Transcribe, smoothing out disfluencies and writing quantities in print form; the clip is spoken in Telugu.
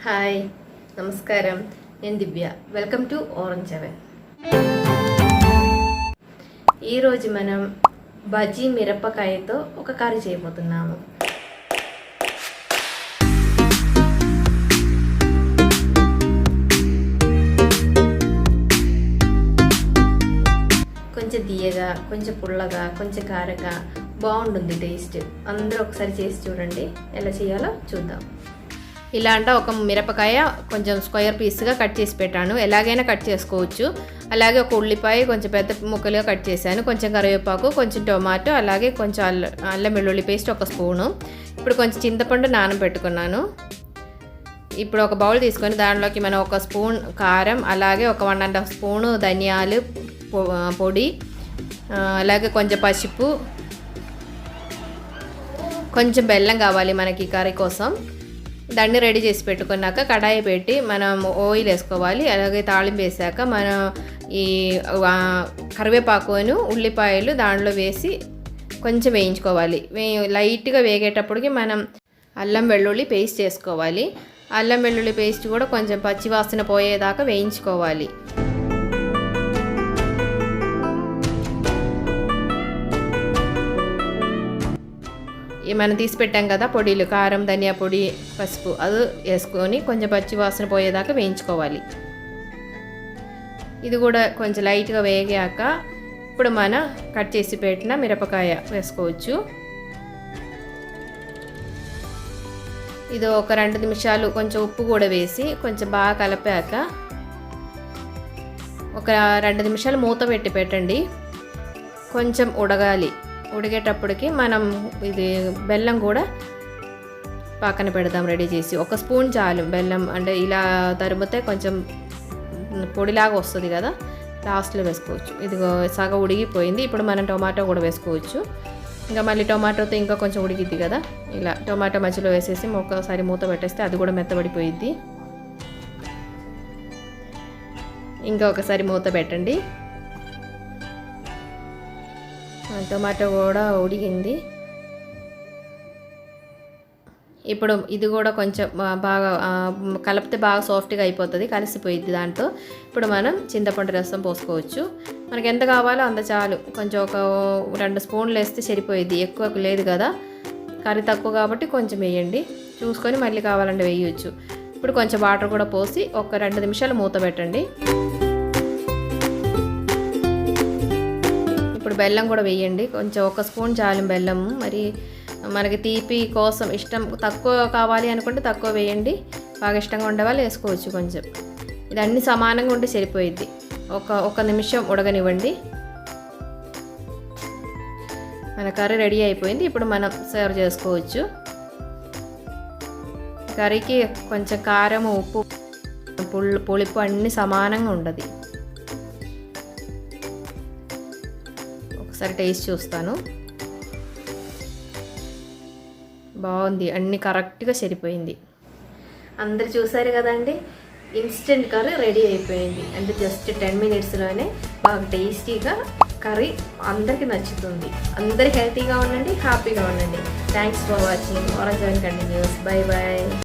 హాయ్ నమస్కారం నేను దివ్య వెల్కమ్ టు ఆరెంజ్ అవెన్. ఈరోజు మనం బజ్జీ మిరపకాయతో ఒక కర్రీ చేయబోతున్నాము. కొంచెం తీయగా, కొంచెం పుల్లగా, కొంచెం కారగా బాగుంటుంది టేస్ట్. అందరూ ఒకసారి చేసి చూడండి, ఎలా చేయాలో చూద్దాం. ఇలా అంటే ఒక మిరపకాయ కొంచెం స్క్వేర్ పీస్గా కట్ చేసి పెట్టాను, ఎలాగైనా కట్ చేసుకోవచ్చు. అలాగే ఒక ఉల్లిపాయ కొంచెం పెద్ద ముక్కలుగా కట్ చేశాను, కొంచెం కరివేపాకు, కొంచెం టొమాటో, అలాగే కొంచెం అల్లం వెల్లుల్లి పేస్ట్ ఒక స్పూను. ఇప్పుడు కొంచెం చింతపండు నానబెట్టుకున్నాను. ఇప్పుడు ఒక బౌల్ తీసుకొని దాంట్లోకి మనం ఒక స్పూన్ కారం, అలాగే ఒక 1.5 స్పూను ధనియాలు పొడి, అలాగే కొంచెం పసుపు, కొంచెం బెల్లం కావాలి మనకి కర్రీ కోసం. దాన్ని రెడీ చేసి పెట్టుకున్నాక కడాయి పెట్టి మనం ఆయిల్ వేసుకోవాలి. అలాగే తాళింపు వేసాక మనం ఈ కరివేపాకును ఉల్లిపాయలు దాంట్లో వేసి కొంచెం వేయించుకోవాలి. లైట్గా వేగేటప్పటికి మనం అల్లం వెల్లుల్లి పేస్ట్ చేసుకోవాలి. అల్లం వెల్లుల్లి పేస్ట్ కూడా కొంచెం పచ్చివాసన పోయేదాకా వేయించుకోవాలి. మనం తీసి పెట్టాం కదా పొడిలు, కారం, ధనియా పొడి, పసుపు, అది వేసుకొని కొంచెం పచ్చి వాసన పోయేదాకా వేయించుకోవాలి. ఇది కూడా కొంచెం లైట్గా వేగాక ఇప్పుడు మనం కట్ చేసి పెట్టిన మిరపకాయ వేసుకోవచ్చు. ఇది ఒక 2 నిమిషాలు కొంచెం ఉప్పు కూడా వేసి కొంచెం బాగా కలిపాక ఒక 2 నిమిషాలు మూత పెట్టి పెట్టండి. కొంచెం ఉడగాలి. ఉడిగేటప్పటికి మనం ఇది బెల్లం కూడా పక్కన పెడదాం రెడీ చేసి. 1 స్పూన్ చాలు బెల్లం, అంటే ఇలా తరిమితే కొంచెం పొడిలాగా వస్తుంది కదా, లాస్ట్లో వేసుకోవచ్చు. ఇది సగం ఉడిగిపోయింది. ఇప్పుడు మనం టొమాటో కూడా వేసుకోవచ్చు. ఇంకా మళ్ళీ టొమాటోతో ఇంకా కొంచెం ఉడిగిద్ది కదా, ఇలా టొమాటో మధ్యలో వేసేసి ఒకసారి మూత పెట్టేస్తే అది కూడా మెత్తబడిపోయిద్ది. ఇంకా ఒకసారి మూత పెట్టండి. టొమాటో కూడా ఉడికింది. ఇప్పుడు ఇది కూడా కొంచెం బాగా కలిపితే బాగా సాఫ్ట్గా అయిపోతుంది, కలిసిపోయిద్ది దాంట్లో. ఇప్పుడు మనం చింతపండు రసం పోసుకోవచ్చు. మనకి ఎంత కావాలో అంత చాలు. కొంచెం ఒక 2 స్పూన్లు వేస్తే సరిపోయిద్ది, ఎక్కువ లేదు కదా, కర్రీ తక్కువ కాబట్టి కొంచెం వేయండి, చూసుకొని మళ్ళీ కావాలంటే వేయవచ్చు. ఇప్పుడు కొంచెం వాటర్ కూడా పోసి ఒక 2 నిమిషాలు మూత పెట్టండి. ఇప్పుడు బెల్లం కూడా వేయండి, కొంచెం 1 స్పూన్ చాలు బెల్లం. మరి మనకి తీపి కోసం ఇష్టం తక్కువ కావాలి అనుకుంటే తక్కువ వేయండి, బాగా ఇష్టంగా ఉండేవాళ్ళు వేసుకోవచ్చు కొంచెం. ఇది అన్నీ సమానంగా ఉంటే సరిపోయిద్ది. ఒక నిమిషం ఉడకనివ్వండి. మన కర్రీ రెడీ అయిపోయింది. ఇప్పుడు మనం సర్వ్ చేసుకోవచ్చు. కర్రీకి కొంచెం కారం, ఉప్పు, పులుపు అన్నీ సమానంగా ఉండదు. ఒకసారి టేస్ట్ చూస్తాను. బాగుంది, అన్నీ కరెక్ట్గా సరిపోయింది. అందరు చూసారు కదండి, ఇన్స్టెంట్ కర్రీ రెడీ అయిపోయింది. అంటే జస్ట్ 10 మినిట్స్లోనే బాగా టేస్టీగా కర్రీ అందరికీ నచ్చుతుంది. అందరు హెల్తీగా ఉండండి, హ్యాపీగా ఉండండి. Thanks for watching. Orange oven continues. Bye bye.